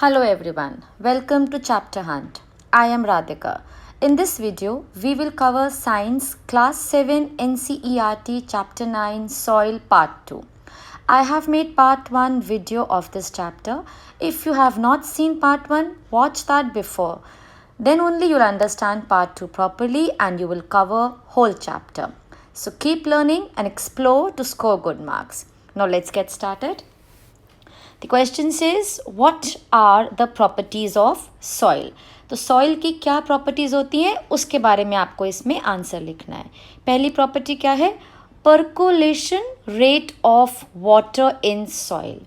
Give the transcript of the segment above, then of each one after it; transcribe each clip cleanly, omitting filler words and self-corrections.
Hello everyone, welcome to Chapter Hunt. I am Radhika. In this video, we will cover Science Class 7 NCERT Chapter 9 Soil Part 2. I have made Part 1 video of this chapter. If you have not seen Part 1, watch that before. Then only you will understand Part 2 properly and you will cover whole chapter. So keep learning and explore to score good marks. Now let's get started. The question says, what are the properties of soil? तो soil की क्या properties होती हैं उसके बारे में आपको इसमें आंसर लिखना है. पहली प्रॉपर्टी क्या है? Percolation rate of water in soil.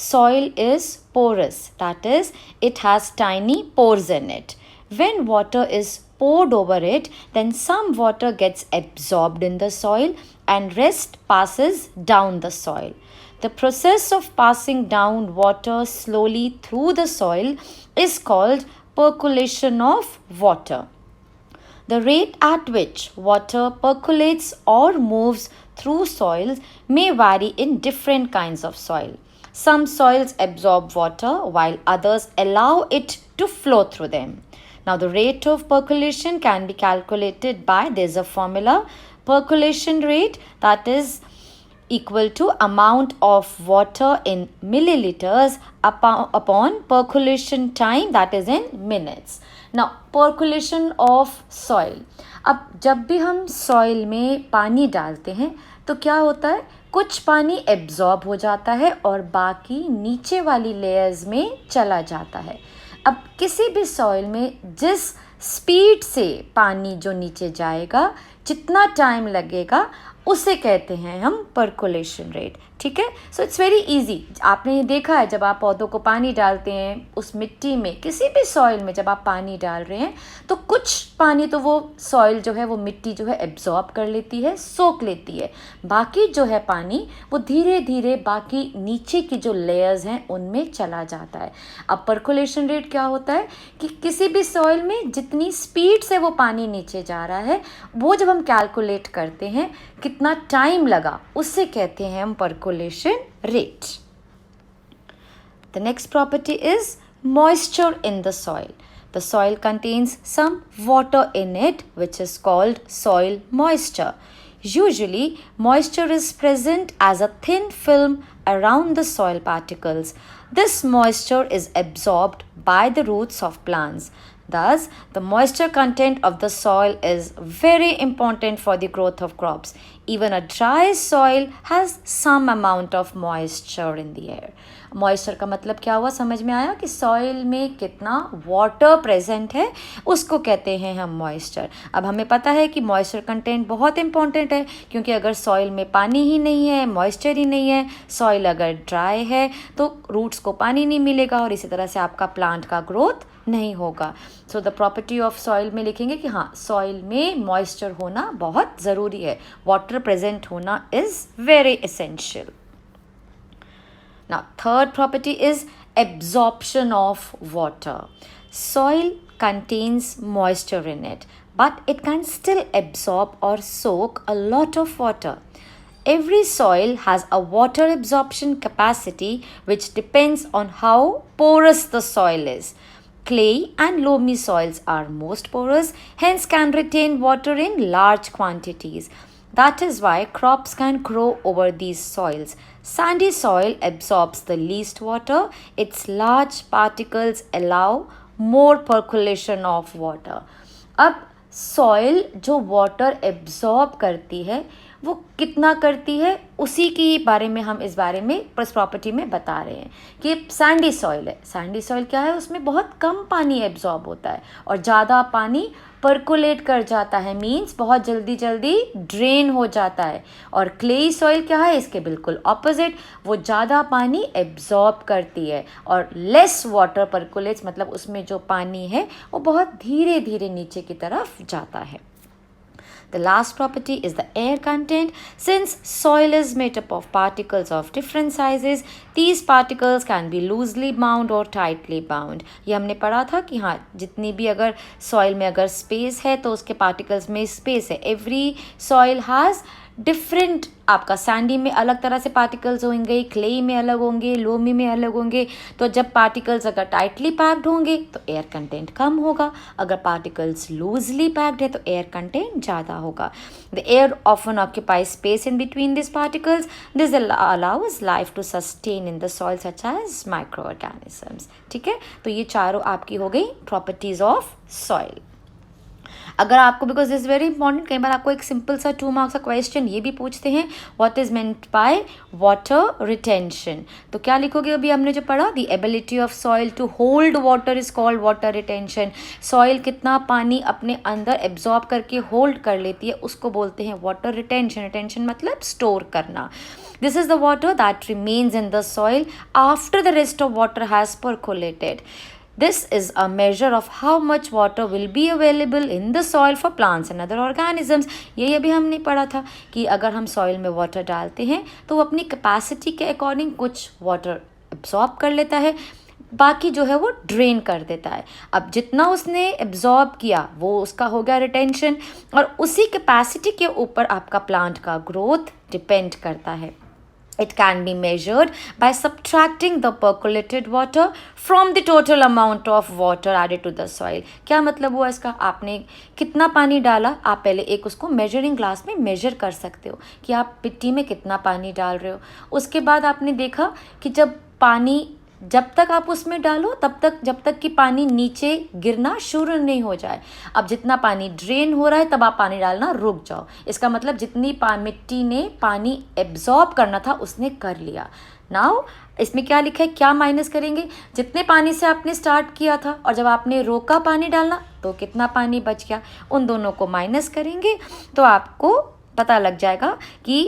Soil is porous, that is, it has tiny pores in it. When water is poured over it, then some water gets absorbed in the soil and rest passes down the soil. The process of passing down water slowly through the soil is called percolation of water. The rate at which water percolates or moves through soils may vary in different kinds of soil. Some soils absorb water while others allow it to flow through them. Now, the rate of percolation can be calculated by, there's a formula, percolation rate, that is equal to amount of water in milliliters upon percolation time, that is in minutes. Now, percolation of soil. अब जब भी हम soil में पानी डालते हैं तो क्या होता है, कुछ पानी एब्जॉर्ब हो जाता है और बाकी नीचे वाली लेयर्स में चला जाता है. अब किसी भी सॉइल में जिस स्पीड से पानी जो नीचे जाएगा, जितना टाइम लगेगा, उसे कहते हैं हम परकोलेशन रेट. ठीक है. So it's very easy. आपने ये देखा है, जब आप पौधों को पानी डालते हैं उस मिट्टी में, किसी भी सॉइल में जब आप पानी डाल रहे हैं तो कुछ पानी तो वो सॉइल जो है, वो मिट्टी जो है एब्जॉर्ब कर लेती है, सोख लेती है. बाकी जो है पानी वो धीरे धीरे बाकी नीचे की जो लेयर्स हैं उनमें चला जाता है. अब परकोलेशन रेट क्या होता है कि किसी भी सॉइल में जितनी स्पीड से वो पानी नीचे जा रहा है, वो जब हम कैलकुलेट करते हैं कितना टाइम लगा, उससे कहते हैं हम percolation rate. The next property is moisture in the soil. The soil contains some water in it, which is called soil moisture. Usually, moisture is present as a thin film around the soil particles. This moisture is absorbed by the roots of plants. Thus, the moisture content of the soil is very important for the growth of crops. Even a dry soil has some amount of moisture in the air. Moisture का मतलब क्या हुआ, समझ में आया कि soil में कितना वाटर प्रेजेंट है, उसको कहते हैं हम मॉइस्चर. अब हमें पता है कि मॉइस्चर कंटेंट बहुत इंपॉर्टेंट है, क्योंकि अगर सॉइल में पानी ही नहीं है, मॉइस्चर ही नहीं है, सॉइल अगर ड्राई है तो रूट्स को पानी नहीं मिलेगा और इसी तरह से आपका प्लांट का ग्रोथ नहीं होगा. So the property of soil में लिखेंगे कि हाँ, सॉइल में मॉइस्चर होना बहुत ज़रूरी है, वाटर प्रेजेंट होना is very essential. Now, third property is absorption of water. Soil contains moisture in it, but it can still absorb or soak a lot of water. Every soil has a water absorption capacity which depends on how porous the soil is. Clay and loamy soils are most porous, hence can retain water in large quantities. That is why crops can grow over these soils. Sandy soil absorbs the least water. Its large particles allow more percolation of water. अब soil जो water absorb करती है वो कितना करती है, उसी के बारे में हम इस बारे में इस प्रॉपर्टी में बता रहे हैं कि सैंडी सॉइल है. सैंडी सॉइल क्या है, उसमें बहुत कम पानी एब्जॉर्ब होता है और ज़्यादा पानी परकोलेट कर जाता है, मीन्स बहुत जल्दी जल्दी ड्रेन हो जाता है. और क्लेई सॉइल क्या है, इसके बिल्कुल ऑपोजिट, वो ज़्यादा पानी एब्जॉर्ब करती है और लेस वाटर परकोलेट्स, मतलब उसमें जो पानी है वो बहुत धीरे धीरे नीचे की तरफ जाता है. The last property is the air content. Since soil is made up of particles of different sizes, these particles can be loosely bound or tightly bound. ये हमने पढ़ा था कि हाँ, जितनी भी अगर soil में अगर space है तो उसके particles में space है. Every soil has डिफरेंट आपका सैंडी में अलग तरह से पार्टिकल्स होंगे, क्ले में अलग होंगे, लोमी में अलग होंगे। तो जब पार्टिकल्स अगर टाइटली पैक्ड होंगे तो एयर कंटेंट कम होगा, अगर पार्टिकल्स लूजली पैक्ड है तो एयर कंटेंट ज़्यादा होगा। The air often occupy space in between this particles, this allows life to sustain in the soil such as micro organisms. ठीक है, तो ये चारों आपकी हो गई प्रॉपर्टीज ऑफ सॉइल। अगर आपको, बिकॉज दिस वेरी इंपॉर्टेंट, कई बार आपको एक सिंपल सा 2 मार्क्स का क्वेश्चन ये भी पूछते हैं, what is meant by water retention. तो क्या लिखोगे? अभी हमने जो पढ़ा, the ability of soil to hold water is called water retention. Soil कितना पानी अपने अंदर एब्जॉर्ब करके होल्ड कर लेती है उसको बोलते हैं वाटर रिटेंशन। रिटेंशन मतलब स्टोर करना। This is the water that remains in the soil after the rest of water has percolated. This is a measure of how much water will be available in the soil for plants and other organisms. यही अभी हमने पढ़ा था कि अगर हम soil में water डालते हैं तो वो अपनी कैपेसिटी के अकॉर्डिंग कुछ वाटर एब्जॉर्ब कर लेता है, बाकी जो है वो ड्रेन कर देता है। अब जितना उसने एब्जॉर्ब किया वो उसका हो गया रिटेंशन, और उसी कैपेसिटी के ऊपर आपका प्लांट का ग्रोथ डिपेंड करता है। It can be measured by subtracting the percolated water from the total amount of water added to the soil. क्या मतलब हुआ इसका? आपने कितना पानी डाला, आप पहले एक उसको मेजरिंग ग्लास में मेजर कर सकते हो कि आप मिट्टी में कितना पानी डाल रहे हो। उसके बाद आपने देखा कि जब तक आप उसमें डालो तब तक, जब तक कि पानी नीचे गिरना शुरू नहीं हो जाए। अब जितना पानी ड्रेन हो रहा है तब आप पानी डालना रुक जाओ। इसका मतलब जितनी मिट्टी ने पानी एब्जॉर्ब करना था उसने कर लिया। नाउ इसमें क्या लिखा है, क्या माइनस करेंगे? जितने पानी से आपने स्टार्ट किया था और जब आपने रोका पानी डालना तो कितना पानी बच गया, उन दोनों को माइनस करेंगे तो आपको पता लग जाएगा कि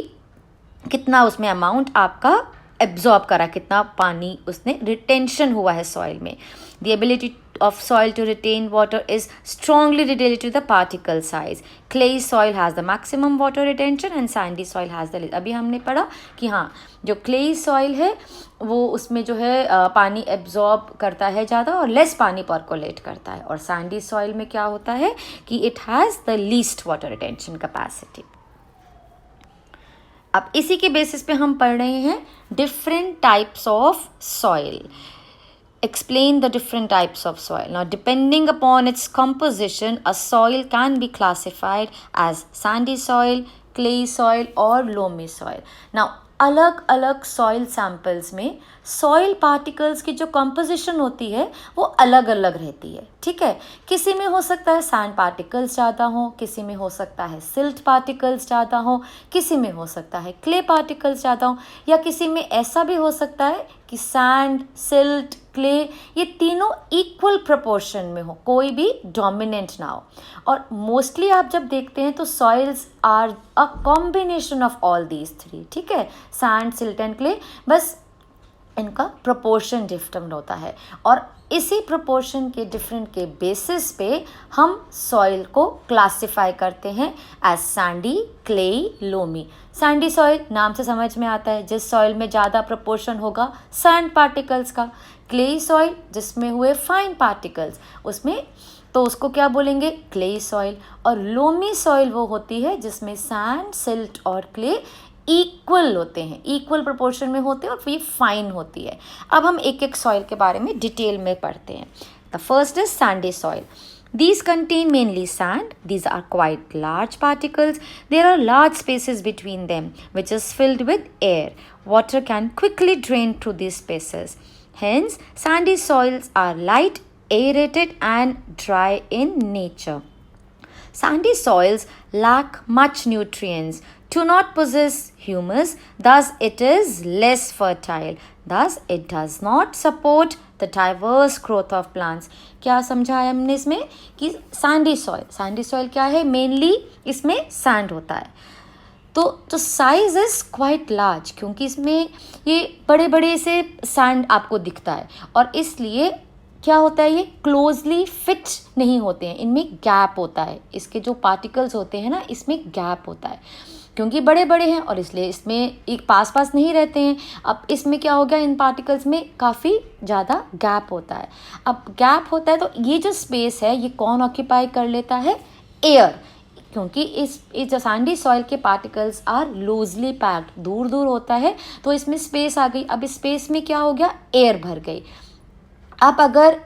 कितना उसमें अमाउंट आपका एब्जॉर्ब करा, कितना पानी उसने रिटेंशन हुआ है सॉइल में। The ability of soil to retain water is strongly related to the particle size. Clay soil has the maximum water retention and sandy soil has the least. अभी हमने पढ़ा कि हाँ, जो clay soil है वो उसमें जो है पानी एब्जॉर्ब करता है ज़्यादा और लेस पानी परकोलेट करता है, और sandy soil में क्या होता है कि it has the least water retention capacity. अब इसी के बेसिस पे हम पढ़ रहे हैं different types of soil. Explain the different types of soil. Now, depending upon its composition, a soil can be classified as sandy soil, clay soil or loamy soil. Now, अलग अलग सॉइल सैम्पल्स में soil particles की जो composition होती है वो अलग अलग रहती है. ठीक है, किसी में हो सकता है सैंड पार्टिकल्स ज़्यादा हो, किसी में हो सकता है सिल्ट पार्टिकल्स ज़्यादा हो, किसी में हो सकता है क्ले पार्टिकल्स ज़्यादा हो, या किसी में ऐसा भी हो सकता है कि सैंड, सिल्ट, क्ले ये तीनों इक्वल प्रोपोर्शन में हो, कोई भी डोमिनेंट ना हो. और मोस्टली आप जब देखते हैं तो soils are a combination of all these three. ठीक है, सैंड, सिल्ट एंड क्ले, बस इनका प्रोपोर्शन डिफरेंट होता है, और इसी प्रोपोर्शन के डिफरेंट के बेसिस पे हम सॉइल को क्लासिफाई करते हैं as sandy, clay, loamy. Sandy soil नाम से समझ में आता है जिस सॉइल में ज़्यादा प्रोपोर्शन होगा सैंड पार्टिकल्स का. क्ले सॉइल जिसमें हुए फाइन पार्टिकल्स उसमें, तो उसको क्या बोलेंगे, क्ले सॉइल. और लोमी सॉइल वो होती है जिसमें सैंड, सिल्ट और क्ले इक्वल होते हैं, इक्वल प्रोपोर्शन में होते हैं और ये फाइन होती है. अब हम एक एक सॉइल के बारे में डिटेल में पढ़ते हैं. The first is Sandy soil. These contain mainly sand. These are quite large particles. There are large spaces between them, which is filled with air. Water can quickly drain through these spaces. Hence, sandy soils are light, aerated, and dry in nature. Sandy soils lack much nutrients, do not possess humus, thus it is less fertile. Thus, it does not support the diverse growth of plants. क्या समझाया हमने इसमें कि Sandy soil क्या है, mainly इसमें sand होता है. तो साइज इज़ क्वाइट लार्ज, क्योंकि इसमें ये बड़े बड़े से सैंड आपको दिखता है, और इसलिए क्या होता है, ये क्लोजली फिट नहीं होते हैं, इनमें गैप होता है. इसके जो पार्टिकल्स होते हैं ना, इसमें गैप होता है क्योंकि बड़े बड़े हैं और इसलिए इसमें एक पास पास नहीं रहते हैं. अब इसमें क्या हो गया, इन पार्टिकल्स में काफ़ी ज़्यादा गैप होता है. अब गैप होता है तो ये जो स्पेस है ये कौन ऑक्यूपाई कर लेता है, एयर. क्योंकि इस जो सैंडी सॉइल के पार्टिकल्स आर लूजली पैक्ड, दूर दूर होता है, तो इसमें स्पेस आ गई। अब इस स्पेस में क्या हो गया, एयर भर गई। अब अगर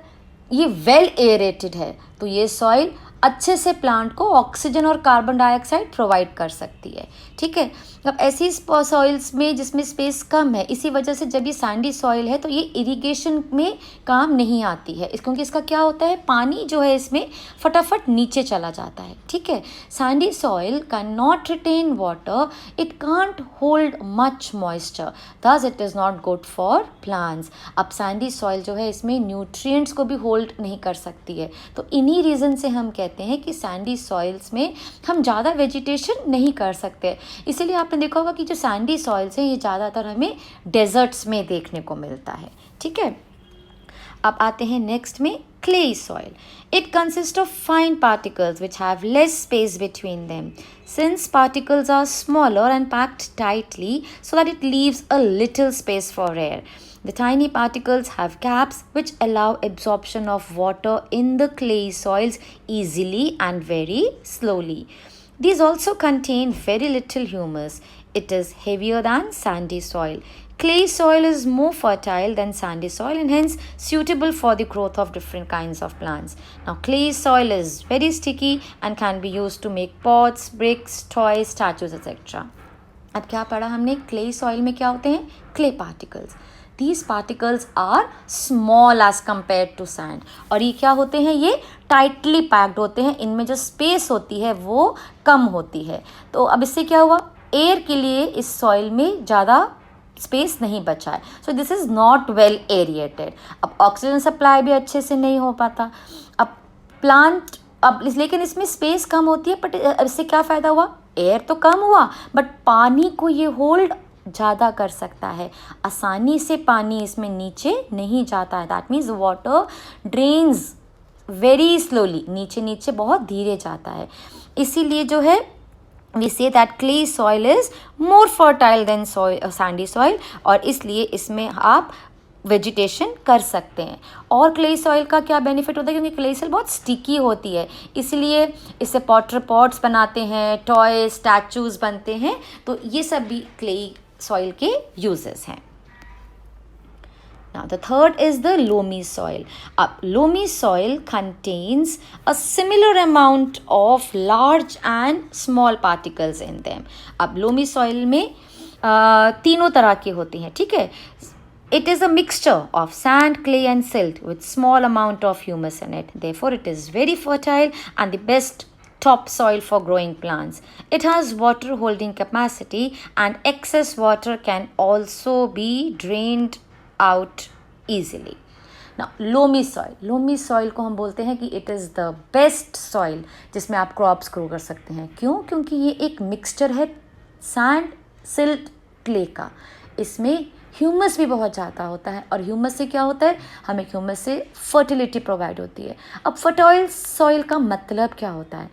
ये वेल एयरेटेड है तो ये सॉइल अच्छे से प्लांट को ऑक्सीजन और कार्बन डाइऑक्साइड प्रोवाइड कर सकती है। ठीक है, अब ऐसी सॉइल्स में जिसमें स्पेस कम है, इसी वजह से जब ये सैंडी सॉइल है तो ये इरिगेशन में काम नहीं आती है, क्योंकि इसका क्या होता है, पानी जो है इसमें फटाफट नीचे चला जाता है। ठीक है, sandy soil can not retain water, it can't hold much moisture, thus it is not good for plants. अब सैंडी सॉइल जो है इसमें न्यूट्रिएंट्स को भी होल्ड नहीं कर सकती है, तो इन्हीं रीज़न से हम कहते हैं कि सैंडी सॉइल्स में हम ज़्यादा वेजिटेशन नहीं कर सकते। इसीलिए आपने देखा होगा कि जो सैंडी सॉइल्स हैं ये ज़्यादातर हमें डेजर्ट्स में देखने को मिलता है। ठीक है, अब आते हैं नेक्स्ट में clay soil. It consists of fine particles which have less space between them. Since particles are smaller and packed tightly so that it leaves a little space for air, the tiny particles have gaps which allow absorption of water in the clay soils easily and very slowly. These also contain very little humus. It is heavier than sandy soil. Clay soil is more fertile than sandy soil and hence suitable for the growth of different kinds of plants. Now, clay soil is very sticky and can be used to make pots, bricks, toys, statues, etc. अब क्या पढ़ा हमने, clay soil में क्या होते हैं, clay particles. These particles are small as compared to sand. और ये क्या होते हैं, ये tightly packed होते हैं, इनमें जो space होती है वो कम होती है। तो अब इससे क्या हुआ, एयर के लिए इस सॉइल में ज़्यादा स्पेस नहीं बचा है, so this is not well aerated. अब ऑक्सीजन सप्लाई भी अच्छे से नहीं हो पाता। अब प्लांट लेकिन इसमें स्पेस कम होती है, बट इससे क्या फ़ायदा हुआ, एयर तो कम हुआ बट पानी को ये होल्ड ज़्यादा कर सकता है, आसानी से पानी इसमें नीचे नहीं जाता है। That means water drains very slowly, नीचे नीचे बहुत धीरे जाता है। इसीलिए जो है we say that clay soil is more fertile than sandy soil, और इसलिए इसमें आप वेजिटेशन कर सकते हैं। और क्ले सॉइल का क्या बेनिफिट होता है, क्योंकि क्ले सॉइल बहुत स्टिकी होती है, इसलिए इससे पॉटर पॉट्स बनाते हैं, टॉय स्टैचूज़ बनते हैं, तो ये सब भी क्ले सॉइल के यूजेस हैं। Now, the third is the loamy soil. Loamy soil contains a similar amount of large and small particles in them. अब loamy soil में तीनों तरह की होती हैं, ठीक है। It is a mixture of sand, clay and silt with small amount of humus in it. Therefore, it is very fertile and the best topsoil for growing plants. It has water holding capacity and excess water can also be drained out easily. Now, loamy soil को हम बोलते हैं कि it is the best soil जिसमें आप crops grow कर सकते हैं। क्यों? क्योंकि ये एक मिक्सचर है सैंड, सिल्ट, क्ले का। इसमें ह्यूमस भी बहुत ज़्यादा होता है, और ह्यूमस से क्या होता है, हमें ह्यूमस से फर्टिलिटी प्रोवाइड होती है। अब फर्टाइल सॉइल का मतलब क्या होता है,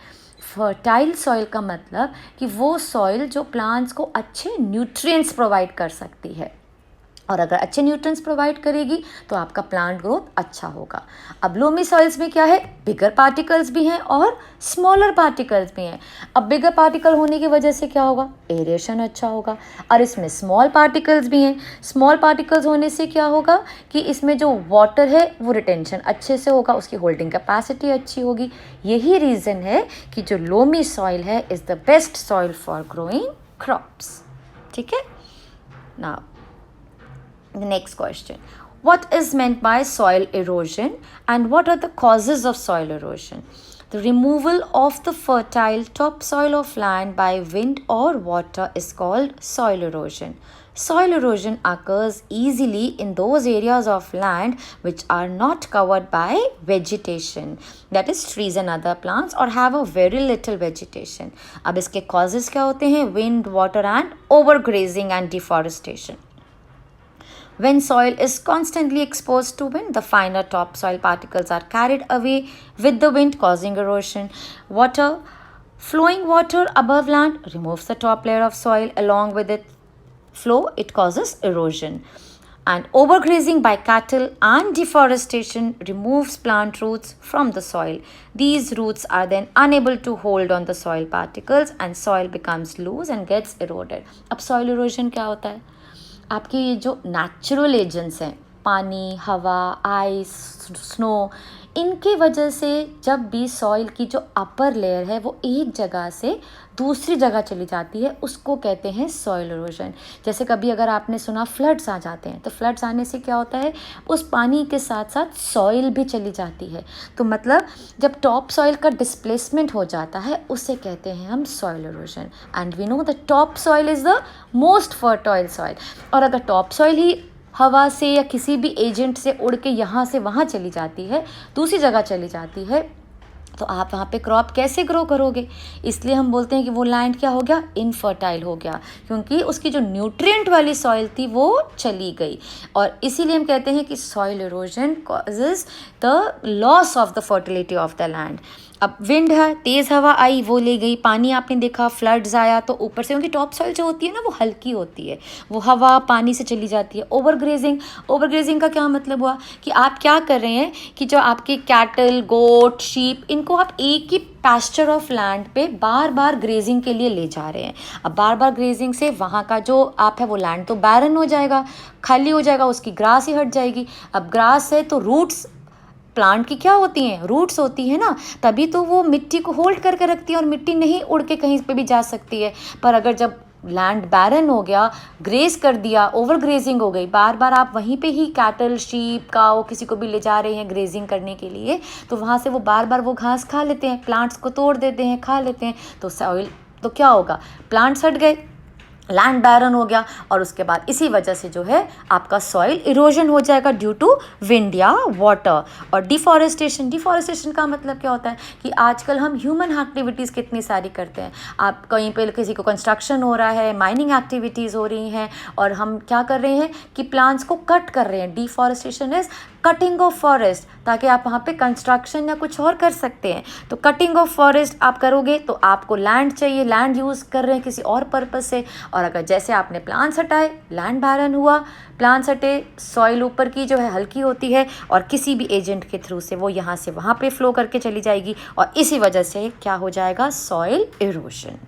फर्टाइल सॉइल का मतलब कि वो सॉइल जो प्लांट्स को अच्छे न्यूट्रिएंट्स प्रोवाइड कर सकती है, और अगर अच्छे न्यूट्रिएंट्स प्रोवाइड करेगी तो आपका प्लांट ग्रोथ अच्छा होगा। अब लोमी सॉइल्स में क्या है, बिगर पार्टिकल्स भी हैं और स्मॉलर पार्टिकल्स भी हैं। अब बिगर पार्टिकल होने की वजह से क्या होगा, एरेशन अच्छा होगा, और इसमें स्मॉल पार्टिकल्स भी हैं। स्मॉल पार्टिकल्स होने से क्या होगा कि इसमें जो वाटर है वो रिटेंशन अच्छे से होगा, उसकी होल्डिंग कैपेसिटी अच्छी होगी। यही रीज़न है कि जो लोमी सॉइल है is the best soil for growing crops. ठीक है, now the next question, what is meant by soil erosion and what are the causes of soil erosion? The removal of the fertile topsoil of land by wind or water is called soil erosion. Soil erosion occurs easily in those areas of land which are not covered by vegetation, that is trees and other plants, or have a very little vegetation. अब इसके causes क्या होते हैं, wind, water and overgrazing and deforestation. When soil is constantly exposed to wind, the finer topsoil particles are carried away with the wind, causing erosion. Flowing water above land removes the top layer of soil. Along with its flow, it causes erosion. And overgrazing by cattle and deforestation removes plant roots from the soil. These roots are then unable to hold on the soil particles and soil becomes loose and gets eroded. अब soil erosion क्या होता है? आपके ये जो natural agents हैं, पानी, हवा, आइस, स्नो, इनके वजह से जब भी सॉइल की जो अपर लेयर है वो एक जगह से दूसरी जगह चली जाती है, उसको कहते हैं सॉइल इरोजन. जैसे कभी अगर आपने सुना फ्लड्स आ जाते हैं, तो फ्लड्स आने से क्या होता है, उस पानी के साथ साथ सॉइल भी चली जाती है. तो मतलब जब टॉप सॉइल का डिस्प्लेसमेंट हो जाता है, उसे कहते हैं हम soil erosion. And we know the top soil is the most fertile soil. और अगर टॉप सॉइल ही हवा से या किसी भी एजेंट से उड़ के यहाँ से वहाँ चली जाती है, दूसरी जगह चली जाती है, तो आप वहाँ पे क्रॉप कैसे ग्रो करोगे. इसलिए हम बोलते हैं कि वो लैंड क्या हो गया, इनफर्टाइल हो गया, क्योंकि उसकी जो न्यूट्रिएंट वाली सॉइल थी वो चली गई. और इसीलिए हम कहते हैं कि soil erosion causes the loss of the fertility of the land. अब विंड है, तेज़ हवा आई, वो ले गई पानी. आपने देखा फ्लड्स आया तो ऊपर से, उनकी टॉप सॉइल जो होती है ना वो हल्की होती है, वो हवा पानी से चली जाती है. ओवरग्रेजिंग का क्या मतलब हुआ कि आप क्या कर रहे हैं कि जो आपके कैटल, गोट, शीप, इनको आप एक ही पैस्चर ऑफ लैंड पे बार बार ग्रेजिंग के लिए ले जा रहे हैं. अब बार बार ग्रेजिंग से वहाँ का जो आप है वो लैंड तो बैरन हो जाएगा, खाली हो जाएगा, उसकी ग्रास ही हट जाएगी. अब ग्रास है तो रूट्स, प्लांट की क्या होती हैं, रूट्स होती है ना, तभी तो वो मिट्टी को होल्ड करके रखती है और मिट्टी नहीं उड़ के कहीं पे भी जा सकती है. पर अगर जब लैंड बैरन हो गया, ग्रेज कर दिया, ओवर ग्रेजिंग हो गई, बार बार आप वहीं पे ही कैटल, शीप, काऊ, किसी को भी ले जा रहे हैं ग्रेजिंग करने के लिए, तो वहाँ से वो बार बार वो घास खा लेते हैं, प्लांट्स को तोड़ देते हैं, खा लेते हैं. तो सॉइल तो क्या होगा, प्लांट्स हट गए, लैंड बैरन हो गया, और उसके बाद इसी वजह से जो है आपका सॉइल इरोजन हो जाएगा ड्यू टू विंड या वाटर. और डिफॉरेस्टेशन का मतलब क्या होता है कि आजकल हम ह्यूमन एक्टिविटीज़ कितनी सारी करते हैं. आप कहीं पे किसी को कंस्ट्रक्शन हो रहा है, माइनिंग एक्टिविटीज़ हो रही हैं, और हम क्या कर रहे हैं कि प्लांट्स को कट कर रहे हैं. Deforestation is cutting of forest, ताकि आप वहाँ पे कंस्ट्रक्शन या कुछ और कर सकते हैं. तो कटिंग ऑफ फॉरेस्ट आप करोगे तो आपको लैंड चाहिए, लैंड यूज़ कर रहे हैं किसी और पर्पज़ से. और अगर जैसे आपने प्लांट्स हटाए, लैंड बैरन हुआ, प्लांट्स हटे, सॉइल ऊपर की जो है हल्की होती है, और किसी भी एजेंट के थ्रू से वो यहाँ से वहाँ पे फ्लो करके चली जाएगी, और इसी वजह से क्या हो जाएगा, soil erosion.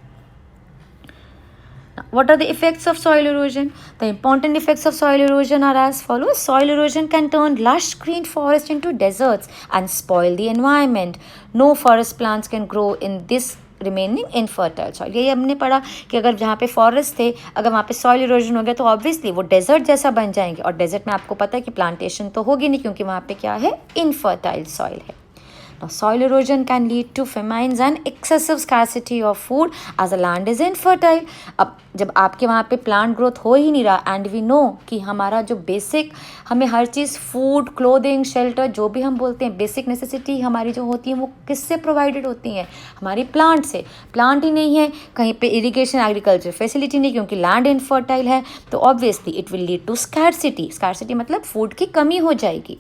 What are the effects of soil erosion? The important effects of soil erosion are as follows. Soil erosion can turn lush green forest into deserts and spoil the environment. No forest plants can grow in this remaining infertile soil. यही हमने पढ़ा कि अगर जहाँ पे forest थे, अगर वहाँ पे सॉइल इरोजन हो गया तो ऑब्वियसली वो डेजर्ट जैसा बन जाएंगे, और डेजर्ट में आपको पता है कि प्लांटेशन तो होगी नहीं, क्योंकि वहाँ पे क्या है, इनफर्टाइल सॉइल है. Now, soil erosion can lead to famines and excessive scarcity of food as the land is infertile. अब जब आपके वहाँ पे प्लांट ग्रोथ हो ही नहीं रहा, एंड वी नो कि हमारा जो बेसिक, हमें हर चीज़, फूड, क्लोथिंग, शेल्टर, जो भी हम बोलते हैं बेसिक नेसेसिटी हमारी जो होती हैं वो किससे प्रोवाइडेड होती हैं, हमारी प्लांट से. प्लांट ही नहीं है, कहीं पे इरिगेशन, एग्रीकल्चर फैसिलिटी नहीं, क्योंकि लैंड इनफर्टाइल है, तो obviously it will lead to scarcity मतलब फूड की कमी हो जाएगी.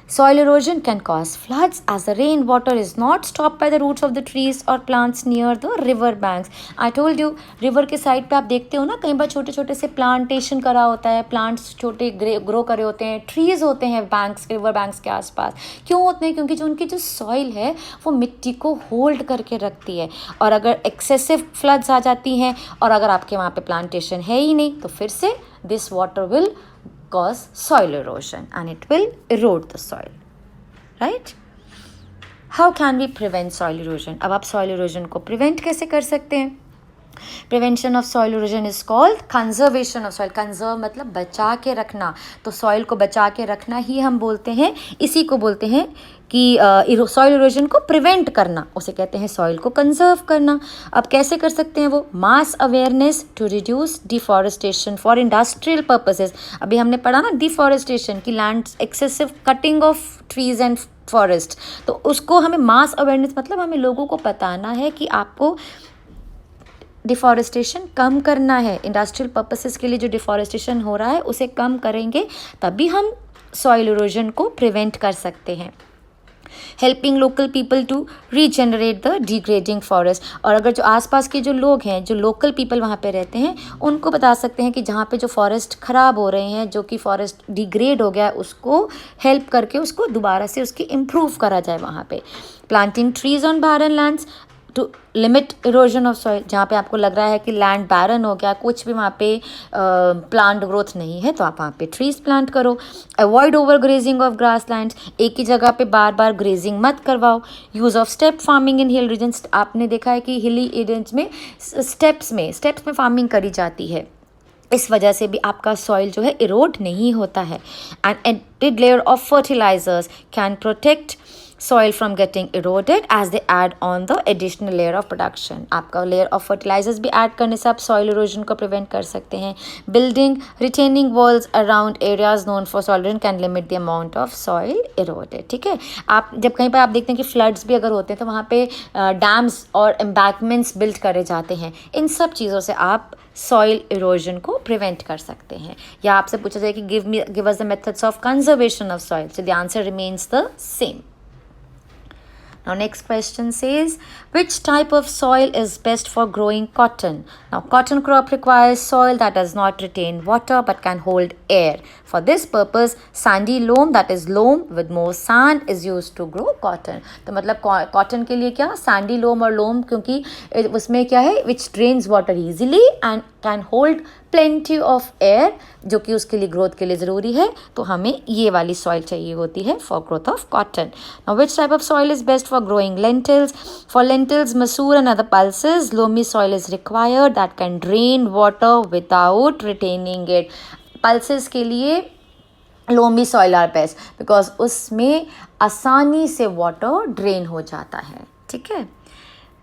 Soil erosion can cause floods as the rainwater is not stopped by the roots of the trees or plants near the river banks. I told you, river के side पे आप देखते हो ना, कई बार छोटे छोटे से प्लांटेशन करा होता है, प्लांट्स छोटे ग्रो करे होते हैं, ट्रीज होते हैं बैंक्स, रिवर बैंक्स के आसपास. क्यों होते हैं, क्योंकि जो उनकी जो सॉइल है वो मिट्टी को होल्ड करके रखती है. और अगर एक्सेसिव फ्लड्स आ जाती हैं, और अगर आपके वहाँ पे प्लांटेशन है ही नहीं, तो फिर से this water will cause soil erosion and it will erode the soil, right? How can we prevent soil erosion? अब आप soil erosion को prevent कैसे कर सकते हैं? Prevention of soil erosion is called conservation of soil. Conserve मतलब बचा के रखना, तो soil को बचा के रखना ही हम बोलते हैं, इसी को बोलते हैं कि सॉइल इरोजन को प्रिवेंट करना, उसे कहते हैं सॉइल को कंजर्व करना. अब कैसे कर सकते हैं वो? Mass awareness to reduce deforestation for industrial purposes. अभी हमने पढ़ा ना डिफॉरेस्टेशन की, land excessive cutting of trees and forest, तो उसको हमें मास अवेयरनेस मतलब हमें लोगों को बताना है कि आपको डिफॉरेस्टेशन कम करना है. इंडस्ट्रियल पर्पसेस के लिए जो डिफॉरेस्टेशन हो रहा है उसे कम करेंगे, तभी हम सॉइल इरोजन को प्रिवेंट कर सकते हैं. Helping local people to regenerate the degrading forest. और अगर जो आसपास के जो लोग हैं, जो लोकल पीपल वहाँ पे रहते हैं, उनको बता सकते हैं कि जहाँ पे जो फॉरेस्ट ख़राब हो रहे हैं, जो कि फॉरेस्ट डिग्रेड हो गया है, उसको हेल्प करके उसको दोबारा से उसकी इम्प्रूव करा जाए वहाँ पे। Planting trees on barren lands to limit erosion of soil. जहाँ पे आपको लग रहा है कि लैंड बैरन हो गया, कुछ भी वहाँ पे प्लांट ग्रोथ नहीं है, तो आप वहाँ पे ट्रीज प्लांट करो। Avoid over grazing of grass lands, एक ही जगह पे बार बार ग्रेजिंग मत करवाओ। Use of step farming in hill regions, आपने देखा है कि हिली एरियाज में स्टेप्स में फार्मिंग करी जाती है, इस वजह से भी आपका सॉइल जो है इरोड नहीं होता है। And added layer of fertilizers can protect soil from getting eroded as they add on the additional layer of production। आपका layer of fertilizers भी add करने से आप soil erosion को prevent कर सकते हैं। Building retaining walls around areas known for soil erosion can limit the amount of soil eroded। ठीक है, आप जब कहीं पर आप देखते हैं कि floods भी अगर होते हैं तो वहाँ पे डैम्स और embankments build करे जाते हैं, इन सब चीज़ों से आप सॉइल इरोजन को प्रिवेंट कर सकते हैं। या आपसे पूछा जाए कि give us the methods of conservation of soil, so the answer remains the same. Now next question says, which type of soil is best for growing cotton? Now cotton crop requires soil that does not retain water but can hold air. For this purpose, sandy loam, that is loam with more sand, is used to grow cotton। तो मतलब cotton के लिए क्या sandy loam और loam, क्योंकि उसमें क्या है which drains water easily and can hold plenty of air, जो कि उसके लिए ग्रोथ के लिए ज़रूरी है, तो हमें ये वाली सॉइल चाहिए होती है for growth of cotton. Now which type of soil is best for growing lentils? For lentils, मसूर and other pulses, loamy soil is required that can drain water without retaining it. Pulses के लिए loamy soil are best because उसमें आसानी से water drain हो जाता है। ठीक है,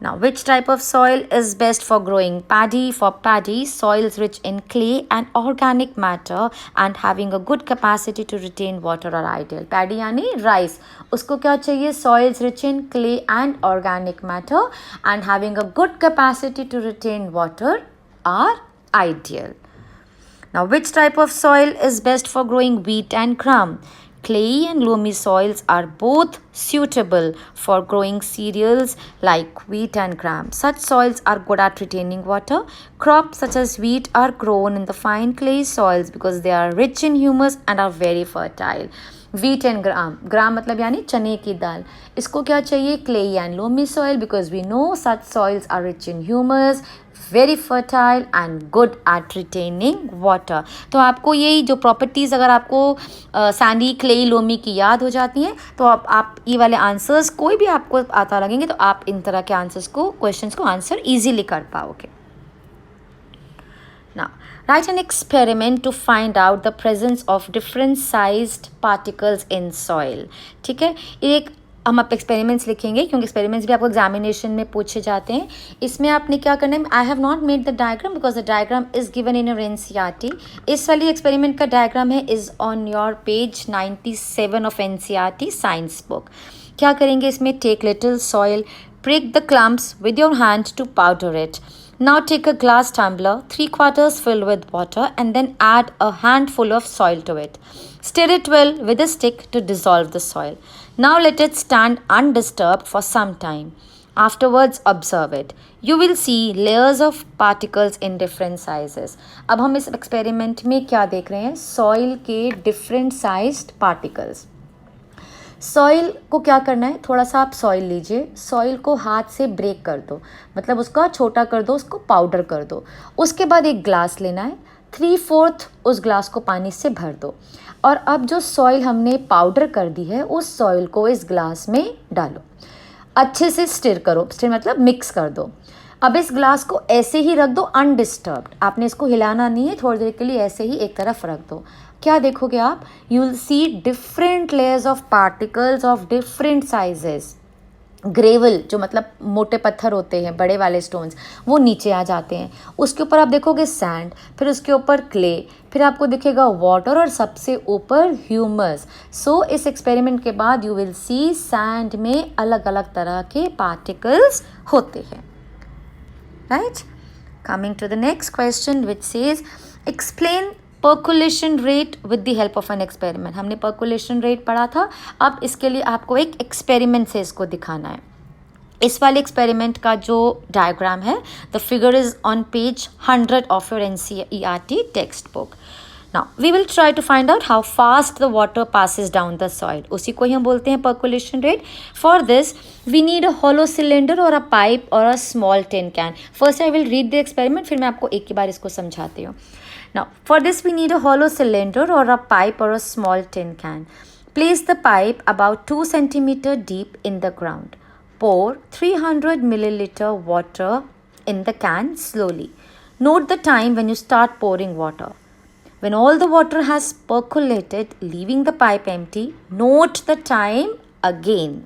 now which type of soil is best for growing paddy? For paddy, soils rich in clay and organic matter and having a good capacity to retain water are ideal। paddy यानी rice, उसको क्या चाहिए? soils rich in clay and organic matter and having a good capacity to retain water are ideal। Now which type of soil is best for growing wheat and gram? Clayey and loamy soils are both suitable for growing cereals like wheat and gram. Such soils are good at retaining water. Crops such as wheat are grown in the fine clay soils because they are rich in humus and are very fertile। wheat and gram मतलब यानी चने की दाल, इसको क्या चाहिए? clay and loamy soil because we know such soils are rich in humus, very fertile and good at retaining water। तो आपको यही जो प्रॉपर्टीज़ अगर आपको सैंडी, क्लेई, लोमी की याद हो जाती हैं तो आप ये वाले आंसर्स कोई भी आपको आता लगेंगे तो आप इन तरह के आंसर्स को, क्वेश्चंस को आंसर इजीली कर पाओगे। Now, write an experiment to find out the presence of different sized particles in soil। ठीक है, एक हम आप एक्सपेरिमेंट्स लिखेंगे क्योंकि एक्सपेरिमेंट्स भी आपको एग्जामिनेशन में पूछे जाते हैं। इसमें आपने क्या करना है, I have not made the diagram because the diagram is given in your NCERT. इस वाली एक्सपेरिमेंट का डायग्राम है is on your page 97 of NCERT science book. क्या करेंगे इसमें? Take little soil, prick the clumps with your hand to powder it। Now take a glass tumbler 3/4 filled with water and then add a handful of soil to it। Stir it well with a stick to dissolve the soil। Now let it stand undisturbed for some time। Afterwards observe it। You will see layers of particles in different sizes। अब हम इस experiment में क्या देख रहे हैं? Soil के different sized particles. Soil को क्या करना है? थोड़ा सा आप सॉइल लीजिए, सॉइल को हाथ से ब्रेक कर दो, मतलब उसका छोटा कर दो, उसको पाउडर कर दो। उसके बाद एक ग्लास लेना है, 3/4 उस ग्लास को पानी से भर दो और अब जो सॉइल हमने पाउडर कर दी है उस सॉइल को इस ग्लास में डालो। अच्छे से स्टिर करो, स्टिर मतलब मिक्स कर दो। अब इस ग्लास को ऐसे ही रख दो अनडिस्टर्ब्ड, आपने इसको हिलाना नहीं है, थोड़ी देर के लिए ऐसे ही एक तरफ रख दो। क्या देखोगे आप? You will see different layers of particles of different sizes. Gravel जो मतलब मोटे पत्थर होते हैं, बड़े वाले स्टोन्स, वो नीचे आ जाते हैं। उसके ऊपर आप देखोगे सैंड, फिर उसके ऊपर क्ले, फिर आपको दिखेगा वाटर और सबसे ऊपर ह्यूमस। सो इस एक्सपेरिमेंट के बाद यू विल सी सैंड में अलग अलग तरह के पार्टिकल्स होते हैं। Right, coming to the next question which says explain percolation rate with the help of an experiment. हमने percolation rate पढ़ा था, अब इसके लिए आपको एक experiment से इसको दिखाना है. इस वाले एक्सपेरिमेंट का जो डायग्राम है, the figure is on page 100 of your NCERT text book. Now we will try to find out how fast the water passes down the soil. उसी को ही हम बोलते हैं percolation rate. For this we need a hollow cylinder और a pipe और a small tin can. First I will read the experiment, फिर मैं आपको एक ही बार इसको समझाती हूँ. Now, for this we need a hollow cylinder or a pipe or a small tin can. Place the pipe about 2 centimeter deep in the ground. Pour 300 milliliter water in the can slowly. Note the time when you start pouring water. When all the water has percolated, leaving the pipe empty, note the time again.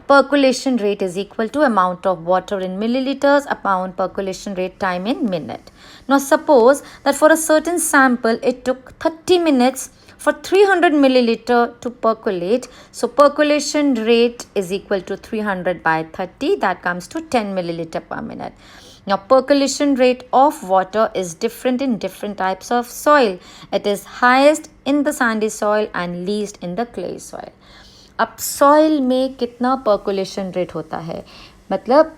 Percolation rate is equal to amount of water in milliliters upon percolation rate time in minute. Now suppose that for a certain sample it took 30 minutes for 300 milliliter to percolate. So percolation rate is equal to 300 by 30, that comes to 10 milliliter per minute. Now percolation rate of water is different in different types of soil. It is highest in the sandy soil and least in the clay soil. अब soil में कितना percolation rate होता है, मतलब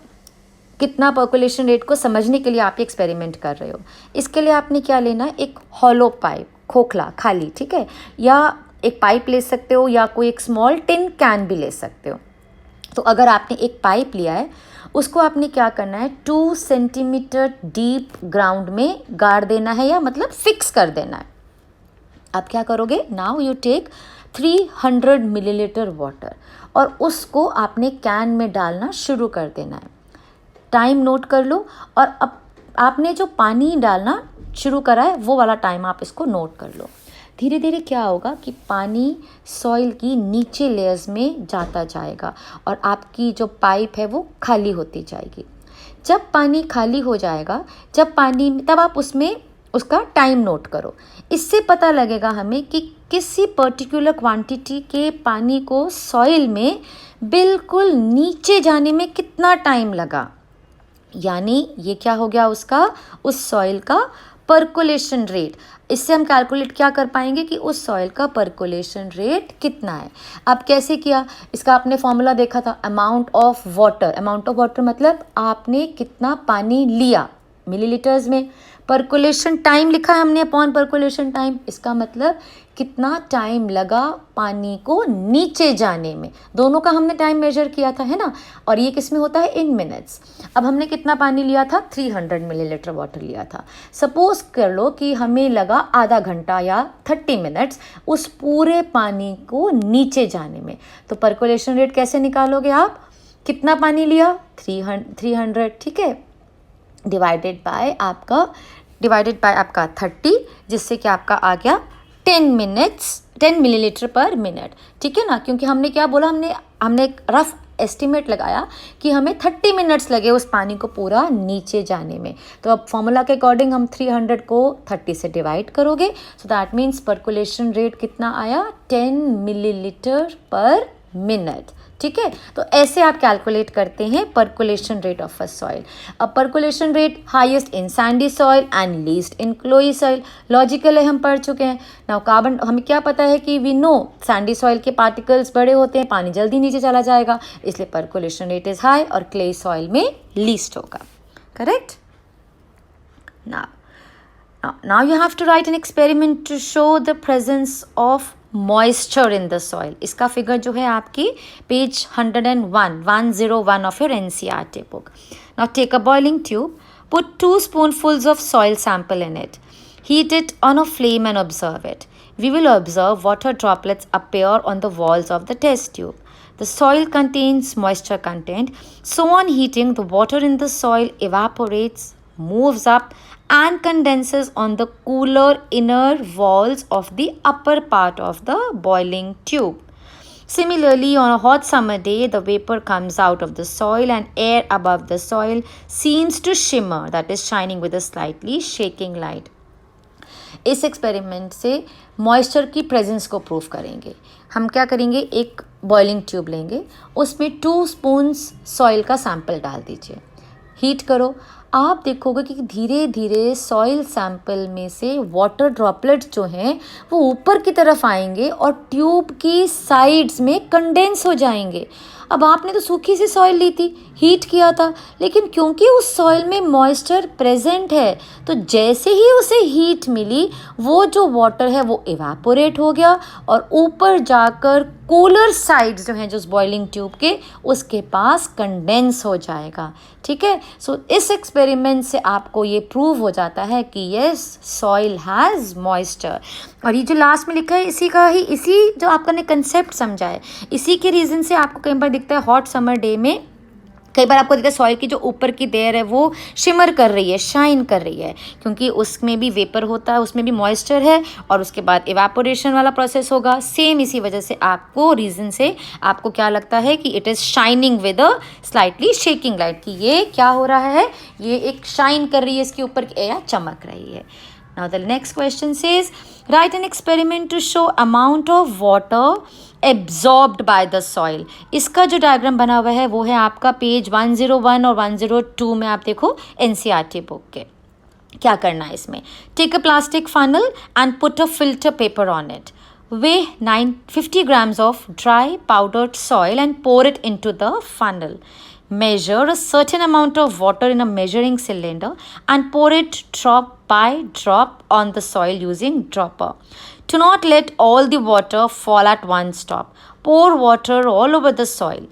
कितना percolation rate को समझने के लिए आप एक्सपेरिमेंट कर रहे हो. इसके लिए आपने क्या लेना है, एक हॉलो पाइप, खोखला खाली, ठीक है, या एक पाइप ले सकते हो या कोई एक स्मॉल टिन कैन भी ले सकते हो. तो अगर आपने एक पाइप लिया है, उसको आपने क्या करना है, 2 सेंटीमीटर डीप ग्राउंड में गाड़ देना है, या मतलब फिक्स कर देना है. आप क्या करोगे, now you take 300 millilitre water और उसको आपने कैन में डालना शुरू कर देना है. टाइम नोट कर लो, और अब आपने जो पानी डालना शुरू करा है वो वाला टाइम आप इसको नोट कर लो. धीरे धीरे क्या होगा कि पानी सॉइल की नीचे लेयर्स में जाता जाएगा और आपकी जो पाइप है वो खाली होती जाएगी. जब पानी खाली हो जाएगा, तब आप उसमें उसका टाइम नोट करो. इससे पता लगेगा हमें कि किसी पर्टिकुलर क्वांटिटी के पानी को सॉइल में बिल्कुल नीचे जाने में कितना टाइम लगा. यानी ये क्या हो गया, उसका, उस सॉइल का पर्कुलेशन रेट. इससे हम कैलकुलेट क्या कर पाएंगे कि उस सॉइल का पर्कुलेशन रेट कितना है. अब कैसे किया, इसका आपने फॉर्मूला देखा था, amount of water. Amount of water मतलब आपने कितना पानी लिया मिलीलीटर्स में. पर्कुलेशन टाइम लिखा है हमने अपॉन पर्कुलेशन टाइम, इसका मतलब कितना टाइम लगा पानी को नीचे जाने में. दोनों का हमने टाइम मेजर किया था, है ना, और ये किस में होता है, इन मिनट्स. अब हमने कितना पानी लिया था, 300 मिलीलीटर वाटर लिया था. सपोज कर लो कि हमें लगा आधा घंटा या 30 मिनट्स उस पूरे पानी को नीचे जाने में. तो पर्कुलेशन रेट कैसे निकालोगे आप, कितना पानी लिया, 300, ठीक है, डिवाइडेड बाय आपका 30, जिससे कि आपका आ गया 10 मिलीलीटर पर मिनट. ठीक है ना, क्योंकि हमने क्या बोला, हमने एक रफ एस्टिमेट लगाया कि हमें 30 मिनट्स लगे उस पानी को पूरा नीचे जाने में. तो अब फॉर्मूला के अकॉर्डिंग हम 300 को 30 से डिवाइड करोगे. सो दैट मीन्स पर्कुलेशन रेट कितना आया, 10 मिलीलीटर पर मिनट. ठीक है, तो ऐसे आप कैलकुलेट करते हैं percolation rate of a soil. अब percolation rate highest in sandy soil and least in clayey soil. Logical है, हम पढ़ चुके हैं. नाउ कार्बन, हमें क्या पता है कि वी नो सैंडी सॉइल के पार्टिकल्स बड़े होते हैं, पानी जल्दी नीचे चला जाएगा, इसलिए पर्कुलेशन रेट इज हाई और क्ले सॉइल में लीस्ट होगा. Correct. Now you have to write an experiment to show the presence of moisture in the soil. इसका फिगर जो है आपकी page 101 of your NCERT book. Now take a boiling tube, put 2 spoonfuls of soil sample in it. Heat it on a flame and observe it. We will observe water droplets appear on the walls of the test tube. The soil contains moisture content, so on heating, the water in the soil evaporates, moves up and condenses on the cooler inner walls of the upper part of the boiling tube. Similarly, on a hot summer day, the vapor comes out of the soil and air above the soil seems to shimmer, that is shining with a slightly shaking light. इस experiment से moisture की presence को prove करेंगे. हम क्या करेंगे, एक boiling tube लेंगे, उसमें 2 स्पून्स सॉइल का सैंपल डाल दीजिए, हीट करो. आप देखोगे कि धीरे धीरे सॉइल सैंपल में से वाटर ड्रॉपलेट्स जो हैं वो ऊपर की तरफ आएंगे और ट्यूब की साइड्स में कंडेंस हो जाएंगे। अब आपने तो सूखी सी सॉइल ली थी, हीट किया था, लेकिन क्योंकि उस सॉइल में मॉइस्चर प्रेजेंट है तो जैसे ही उसे हीट मिली वो जो वाटर है वो इवापोरेट हो गया और ऊपर जाकर कूलर साइड्स जो हैं जो बॉइलिंग ट्यूब के उसके पास कंडेंस हो जाएगा। ठीक है, सो इस एक्सपेरिमेंट से आपको ये प्रूव हो जाता है कि यस सॉइल हैज़ मॉइस्चर। और ये जो लास्ट में लिखा है इसी जो आपका ने कंसेप्ट समझा है, इसी के रीज़न से आपको कई बार दिखता है हॉट समर डे में कई बार आपको दिखता है सॉइल की जो ऊपर की लेयर है वो शिमर कर रही है, शाइन कर रही है, क्योंकि उसमें भी वेपर होता है, उसमें भी मॉइस्चर है और उसके बाद इवापोरेशन वाला प्रोसेस होगा। सेम इसी वजह से आपको रीज़न से आपको क्या लगता है कि it is shining with a slightly shaking light, कि ये क्या हो रहा है, ये एक शाइन कर रही है इसके ऊपर या चमक रही है। Now the next question says, write an experiment to show amount of water absorbed by the soil। इसका जो डायग्राम बना हुआ है वो है आपका पेज 101 और 102 में, आप देखो NCERT बुक के। क्या करना है इसमें, take a plastic funnel and put a filter paper on it, weigh 50 grams of dry powdered soil and pour it into the funnel. Measure a certain amount of water in a measuring cylinder and pour it drop by drop on the soil using dropper. Do not let all the water fall at one stop. Pour water all over the soil.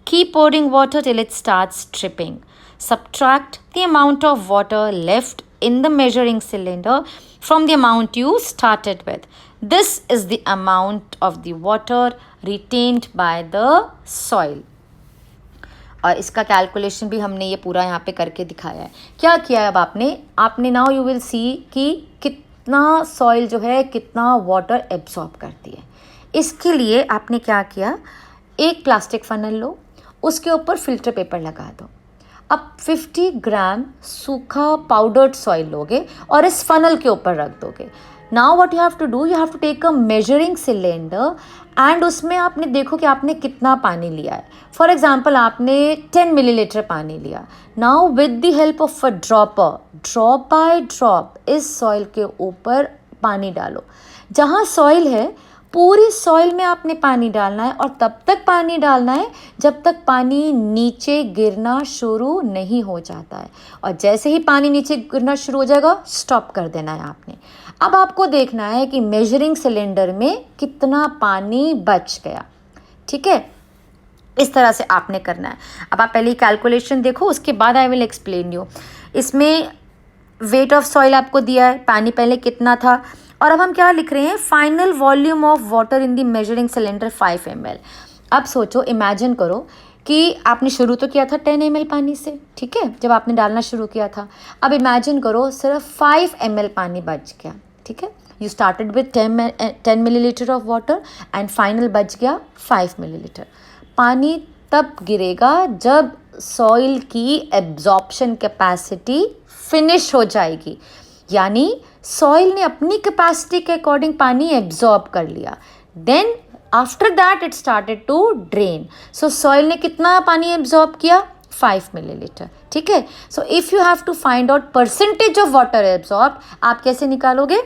Keep pouring water till it starts dripping. Subtract the amount of water left in the measuring cylinder from the amount you started with. This is the amount of the water retained by the soil. और इसका calculation भी हमने ये पूरा यहाँ पे करके दिखाया है। क्या किया है अब आपने नाउ यू विल सी कि कितना सॉइल जो है कितना वाटर एब्जॉर्ब करती है। इसके लिए आपने क्या किया, एक प्लास्टिक फनल लो, उसके ऊपर फिल्टर पेपर लगा दो। अब 50 ग्राम सूखा पाउडर्ड सॉइल लोगे और इस फनल के ऊपर रख दोगे। Now what you have to do, you have to take a measuring cylinder and उसमें आपने देखो कि आपने कितना पानी लिया है। फॉर एग्जाम्पल आपने 10 मिलीलीटर पानी लिया। Now with the help of a dropper, drop by drop इस सॉइल के ऊपर पानी डालो। जहाँ सॉइल है पूरी सॉइल में आपने पानी डालना है और तब तक पानी डालना है जब तक पानी नीचे गिरना शुरू नहीं हो जाता है, और जैसे ही पानी नीचे गिरना शुरू हो जाएगा स्टॉप कर देना है आपने। अब आपको देखना है कि मेजरिंग सिलेंडर में कितना पानी बच गया। ठीक है, इस तरह से आपने करना है। अब आप पहले कैलकुलेशन देखो, उसके बाद आई विल एक्सप्लेन यू। इसमें वेट ऑफ सॉइल आपको दिया है, पानी पहले कितना था, और अब हम क्या लिख रहे हैं, final volume of water in the measuring cylinder 5 ml। अब सोचो, इमेजिन करो कि आपने शुरू तो किया था 10 ml पानी से, ठीक है, जब आपने डालना शुरू किया था। अब इमेजिन करो सिर्फ 5 ml पानी बच गया। ठीक है, you started with 10 millilitre of water and final बच गया 5 मिलीलीटर। पानी तब गिरेगा जब सॉइल की एब्जॉर्प्शन कैपेसिटी फिनिश हो जाएगी, यानी सॉइल ने अपनी कैपेसिटी के अकॉर्डिंग पानी एब्जॉर्ब कर लिया। Then after that it started to drain. So soil ने कितना पानी एब्जॉर्ब किया, 5 मिलीलीटर। ठीक है, so if you have to find out percentage of water absorb, आप कैसे निकालोगे,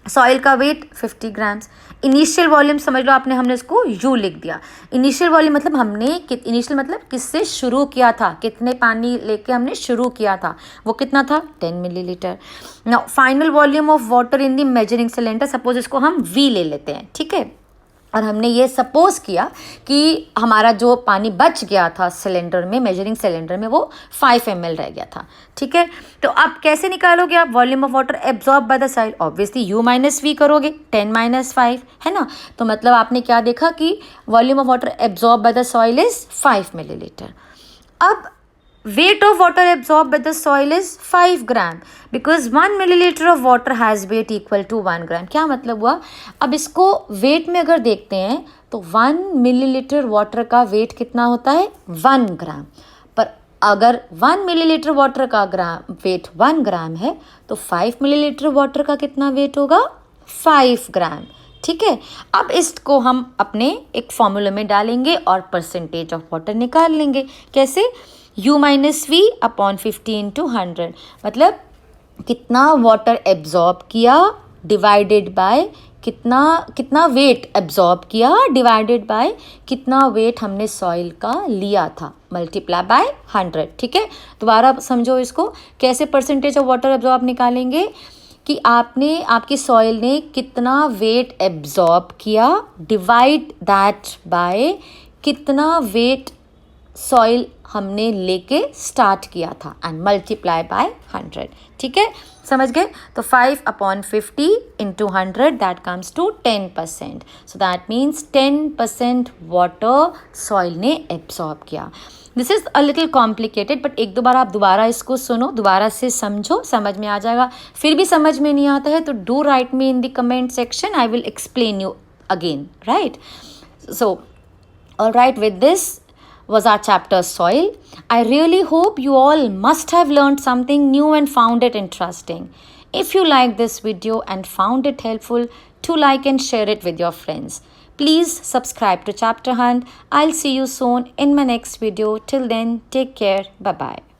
सॉइल का वेट 50 ग्राम्स, इनिशियल वॉल्यूम समझ लो आपने, हमने इसको यू लिख दिया। इनिशियल वॉल्यूम मतलब इनिशियल मतलब किससे शुरू किया था, कितने पानी लेके हमने शुरू किया था, वो कितना था 10 millilitre. Now final volume of water in the measuring cylinder, suppose इसको हम वी ले लेते हैं। ठीक है, और हमने ये सपोज किया कि हमारा जो पानी बच गया था सिलेंडर में, मेजरिंग सिलेंडर में, वो 5 ml रह गया था। ठीक है, तो अब कैसे निकालोगे आप volume of water absorb by the soil, obviously u minus V करोगे, 10 - 5 है ना। तो मतलब आपने क्या देखा कि volume of water absorb by the soil is 5 millilitre. अब weight of water absorbed by the soil is 5 gram because 1 milliliter of water has weight equal to 1 gram। क्या मतलब हुआ, अब इसको वेट में अगर देखते हैं तो 1 मिलीलीटर वाटर का वेट कितना होता है, 1 ग्राम। पर अगर 1 मिलीलीटर वाटर का वेट 1 ग्राम है तो 5 मिलीलीटर वाटर का कितना वेट होगा, 5 ग्राम। ठीक है, अब इसको हम अपने एक फॉर्मूले में डालेंगे और परसेंटेज ऑफ वाटर निकाल लेंगे। कैसे, U minus V upon 50 into 100, मतलब कितना वाटर एब्जॉर्ब किया डिवाइडेड बाय कितना वेट एब्जॉर्ब किया डिवाइडेड बाय कितना वेट हमने सॉइल का लिया था, मल्टीप्लाई बाय 100। ठीक है, दोबारा समझो इसको, कैसे परसेंटेज ऑफ वाटर एब्जॉर्ब निकालेंगे कि आपकी सॉइल ने कितना वेट एब्जॉर्ब किया, डिवाइड दैट बाय कितना वेट सॉइल हमने लेके स्टार्ट किया था एंड मल्टीप्लाई बाय 100। ठीक है, समझ गए? तो 5/50 into 100 that comes to 10%। So that means 10% water soil ने एब्जॉर्ब किया। This is a little complicated, but एक दो बार आप दोबारा इसको सुनो, दोबारा से समझो, समझ में आ जाएगा। फिर भी समझ में नहीं आता है तो do right me in the comment section, I will explain you again, right? So alright, with this was our chapter soil. I really hope you all must have learned something new and found it interesting. If you like this video and found it helpful, to like and share it with your friends. Please subscribe to Chapter Hunt. I'll see you soon in my next video. Till then, take care. Bye-bye.